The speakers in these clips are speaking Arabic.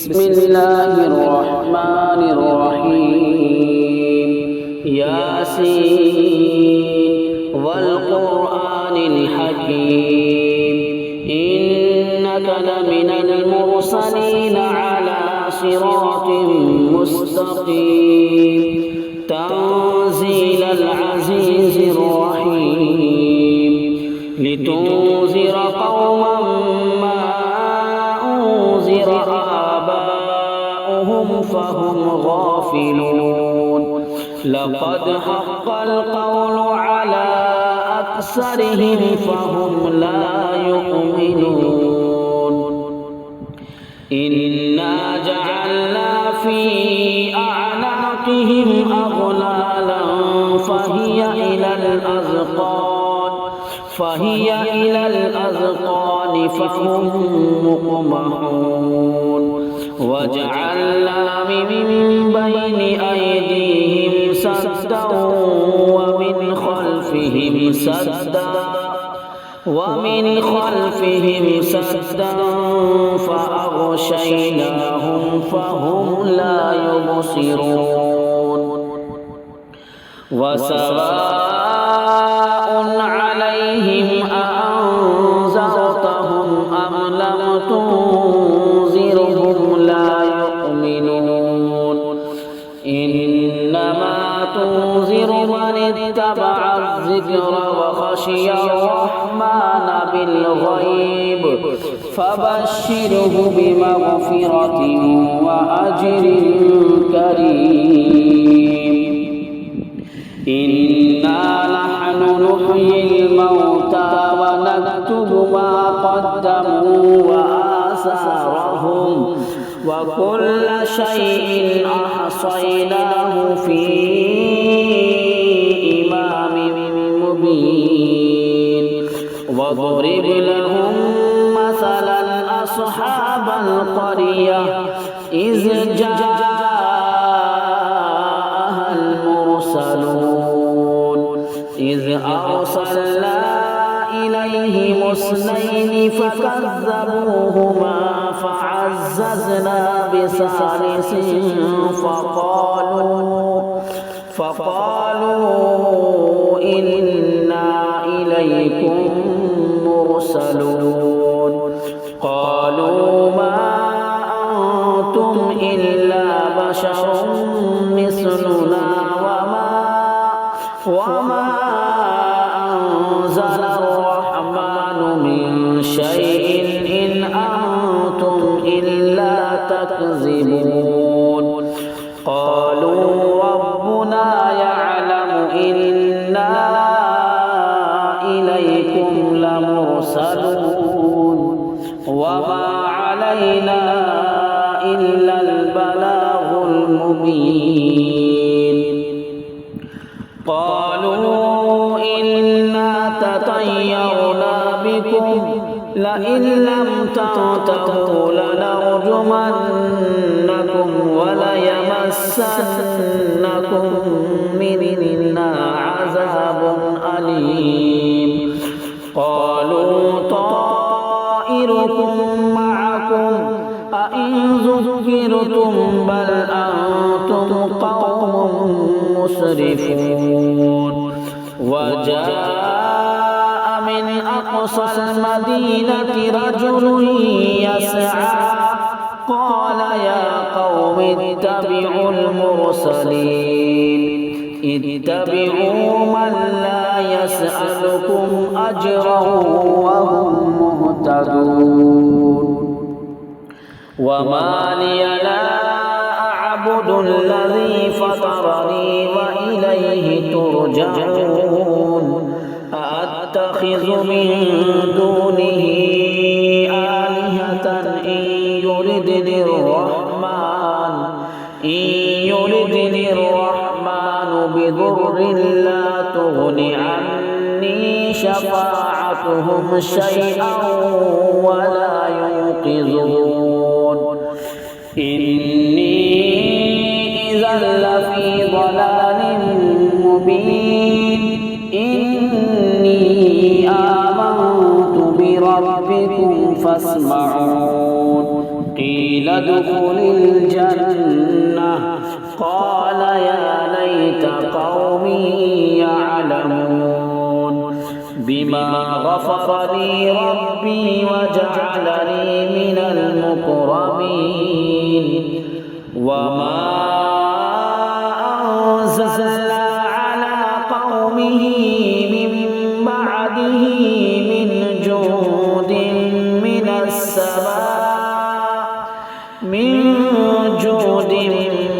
بسم الله الرحمن الرحيم ياسين والقرآن الحكيم إنك لمن المرسلين على صراط مستقيم تنزيل العزيز الرحيم لتنذر قوما ما أنذر آباؤهم فهم غافلون لقد حق القول على أكثرهم فهم لا يؤمنون إنا جعلنا في أعناقهم أغلالا فهي إلى الأذقان فهم مقمحون وجعلنا من بين أيديهم سدا ومن خلفهم سدا فأغشيناهم فهم لا يبصرون وسواء عليهم أأنذرتهم أم لم تنذرهم لا يؤمنون إنما تنذر من اتبع الذكر وخشي الرحمن بالغيب فبشره بمغفرة وأجر كريم إنا نحن نحيي الموتى ونكتب ما قدموا وآثارهم وكل شيء أحصيناه في إمام مبين واضرب لهم مثلا أصحاب القرية إذ جاءها المرسلون إذ أرسلنا إليهم اثنين فكذبوهما فعززنا بثالث فقالوا إنا إليكم مرسلون قالوا ما أنتم إلا بشر مثلنا وما أنزل الرحمن من شيء إن أنتم إلا تكذبون قالوا ربنا يعلم إنا إليكم لمرسلون وما علينا إلا البلاغ المبين قالوا إنا تطيرنا بكم لئن لم تنتهوا لنرجمنكم وليمسنكم منا عذاب أليم قالوا طائركم معكم أئن ذكرتم بل أنتم قوم مسرفون وجاء من أقصى المدينة رجل يسعى قال يا قوم اتبعوا المرسلين اتبعوا من لا يسألكم أجرا وهم مهتدون وما لي لا أعبد الذي فطرني وإليه ترجعون أأتخذ من دونه آلهة إن يردني الرحمن بضر لا تغن عني شفاعتهم شيئا ولا ينقذون إني إذا لفي ضلال مبين إني آمنت بربكم فاسمعون قيل قيل ادخل الجنة قال يا ليت قومي يعلمون بما غفر لي ربي وجعلني من المكرمين وما أنزلنا على قومه من بعده من جود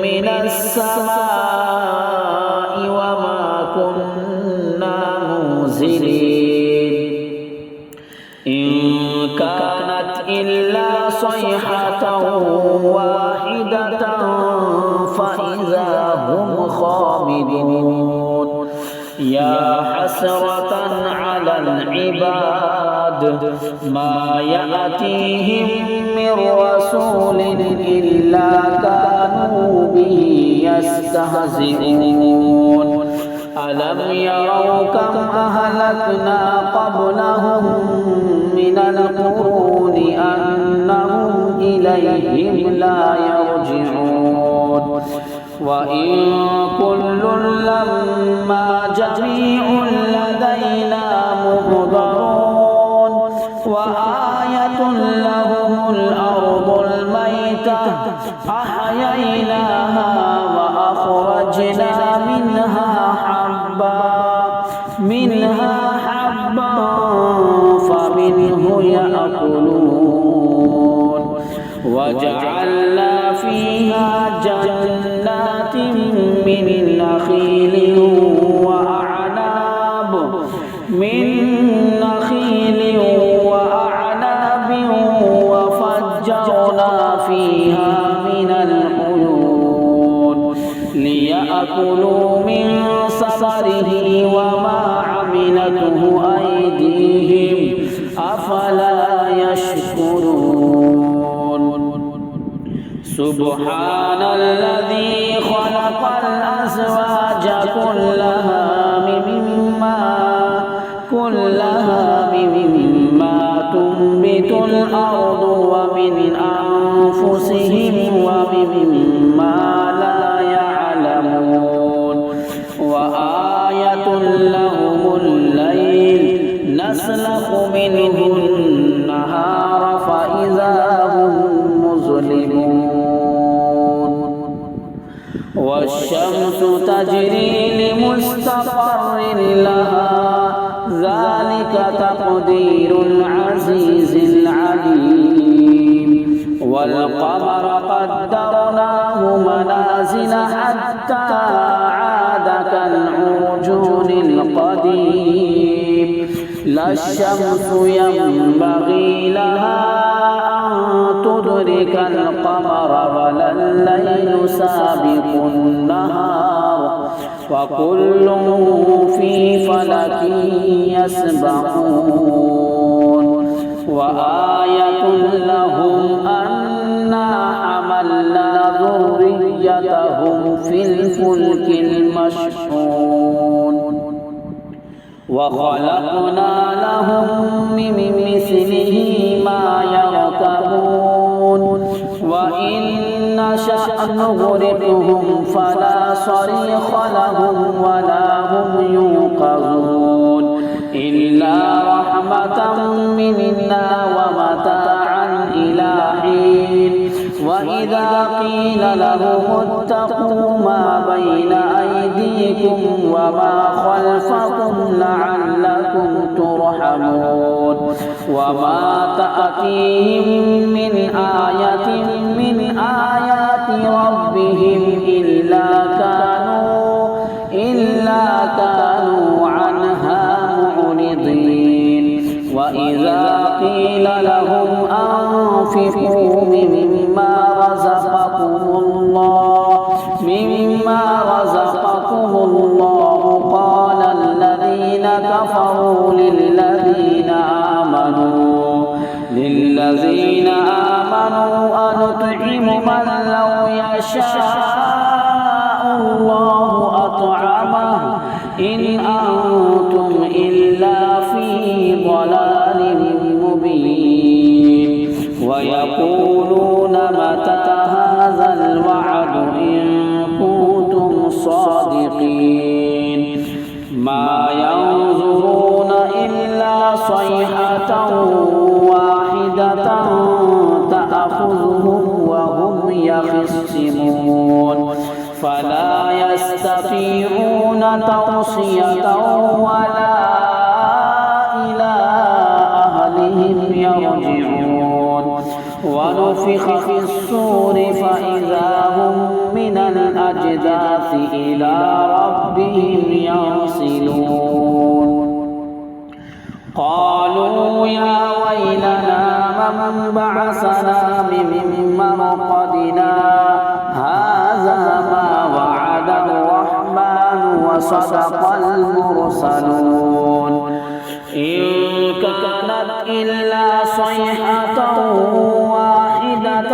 من السماء وما كنا منزلين إن كانت إلا صيحة واحدة فإذا هم خامدون يا حسرة على العباد ما يأتيهم من رسول إلا كانوا به يستهزئون ألم يروا كم أهلكنا قبلهم من القرون أنهم إليهم لا يرجعون وإن كل لما جميع لدينا محضرون وآية لهم الأرض الميتة أحييناها وأخرجنا منها حبا فمنه يأكلون وجعلنا فيها جنات من نخيل وأعناب وفجرنا فيها من العيون ليأكلوا من ثمره وما عملته أيديهم أفلا يشكرون سبحان الذي خلق الأزواج كلها مما تنبت الأرض ومن أنفسهم ومما لا يعلمون وآية لهم الليل نسلخ منه النهار فإذا هم مظلمون والشمس تجري لمستقر لها ذلك تقدير العزيز العليم والقمر قدرناه منازل حتى عاد كالعرجون القديم لا الشمس ينبغي لها أن تدرك القمر ولا الليل سابق النهار وكل في فلك يسبحون وآية لهم أنا حملنا ذريتهم في الفلك المشحون وخلقنا لهم من مثله ما يركبون وإن نشأ نغرقهم فلا صريخ لهم ولا هم ينقذون إلا رحمة منا ومتاعا إلى حين وإذا قيل لهم اتقوا ما بين أيديكم وما خلفكم لعلكم ترحمون وما تأتيهم من آية من آيات ربهم إلا كانوا عنها معرضين وإذا قيل لهم أنفقوا مما رزقكم الله قال الذين كفروا للذين آمنوا أنطعم من لو يشاء الله أطعمه إن أنتم إلا في ضلال مبين ويقولون من يخصمون فلا يستطيعون توصية ولا إلى أهلهم يرجعون ونفخ في الصور فإذا هم من الأجداث إلى ربهم ينسلون قالوا يا ويلنا من بعثنا من مرقدنا هذا ما وعد الرحمن وصدق المرسلون إن كانت إلا صيحة واحدة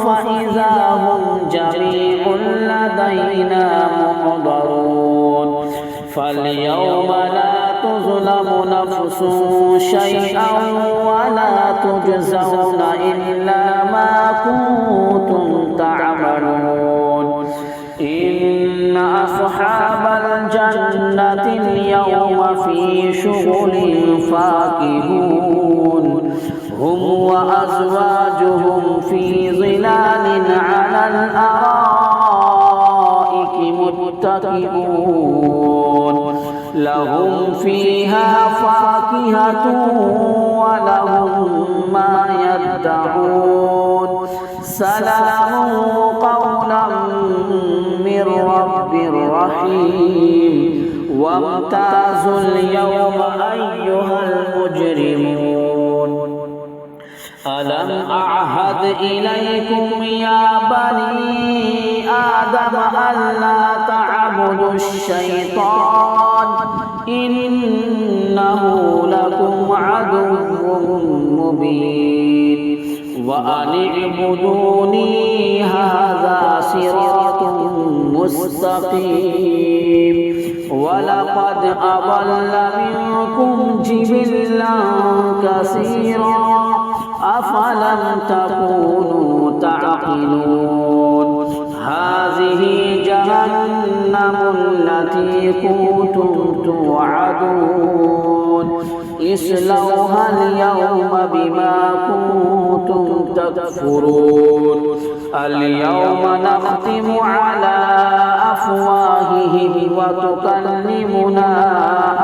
فإذا هم جميع لدينا محضرون فاليوم لا تظلم نفس شيئا ولا تجزون إلا ما كنتم تعملون إن أصحاب الجنة اليوم في شغل فاكهون هم وأزواجهم في ظلال على الأرائك متكئون لهم فيها فاكهة ولهم ما يدعون سلام قولا من رب رحيم وامتازوا اليوم أيها المجرمون ألم أعهد إليكم يا بني آدم ألا تعبدوا الشيطان إنه لكم عدو مبين وأن اعبدوني هذا صراط مستقيم ولقد أضل منكم جبلا كثيرا أفلم تكونوا تعقلون هذه جهنم التي كنتم توعدون اصلوها اليوم بما كنتم تكفرون اليوم نختم على أفواههم وتكلمنا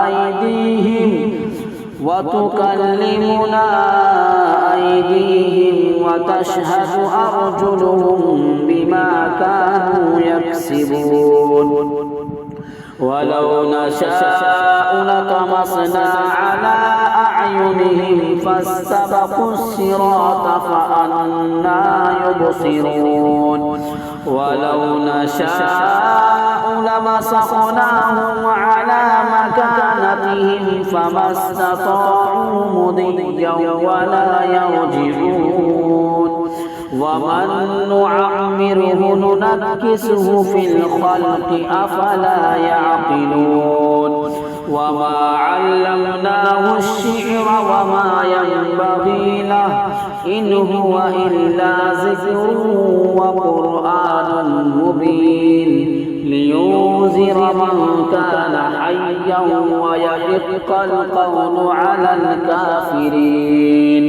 أيديهم وتشهد أرجلهم بما كانوا يكسبون ولو نشاء لطمسنا على أعينهم فاستبقوا الصراط فأنى يبصرون ولو نشاء لمسخناهم على مكانتهم فما استطاعوا مضيا ولا يرجعون ومن نعمره ننكسه في الخلق أفلا يعقلون وما علمناه الشعر وما ينبغي له إن هو إلا ذكر وقرآن مبين لينذر من كان حيا ويحق القول على الكافرين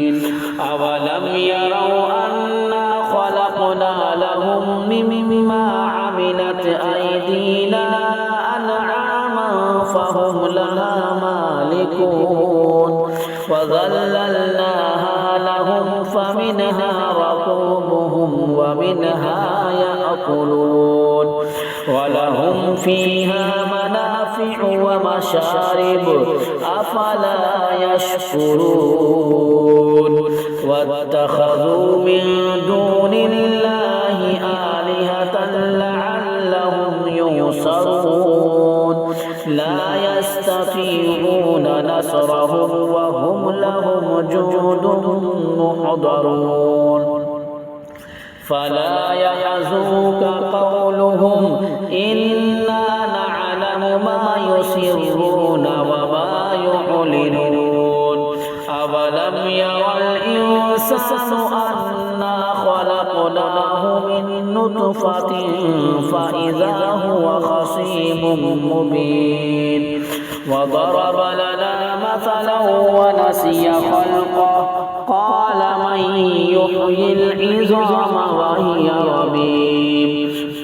أولم يروا أنا خلقنا لهم مما عملت أيدينا أنعاما فهم لها مالكون وذللناها لهم فمنها ركوبهم ومنها يأكلون ولهم فيها منافع ومشارب أفلا يشكرون واتخذوا من دون الله آلهة لعلهم ينصرون لا يستطيعون نصرهم وهم لهم جند محضرون فلا يحزنك قولهم إنا نعلم ما يسرون وما يعلنون أولم يرى الإنسان أنا خلقناه من نطفة فإذا هو خصيم مبين وضرب لنا مثلا ونسي خلقه قال من يحيي العظام وهي رميم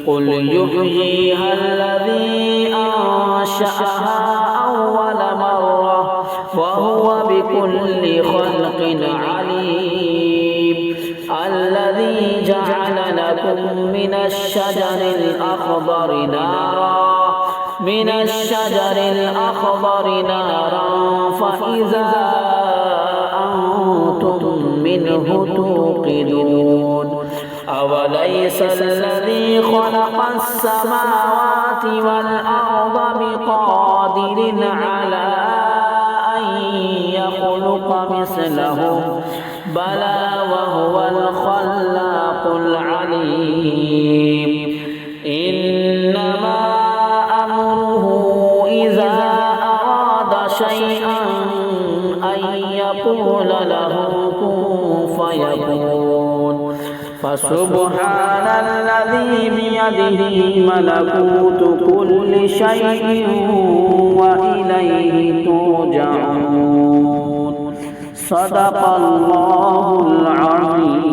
قل يحييها الذي أنشأها أول مرة وهو بكل خلق عليم الذي جعل لكم من الشجر الأخضر نارا فإذا أنتم منه توقدون أوليس الذي خلق السماوات والأرض بقادر على أن يخلق مثلهم بلى وهو الخلاق العليم إنما أمره إذا أراد شيئا أن يقول له كن فيكون فسبحان الذي بيده ملكوت كل شيء وإليه ترجعون صدق الله العظيم.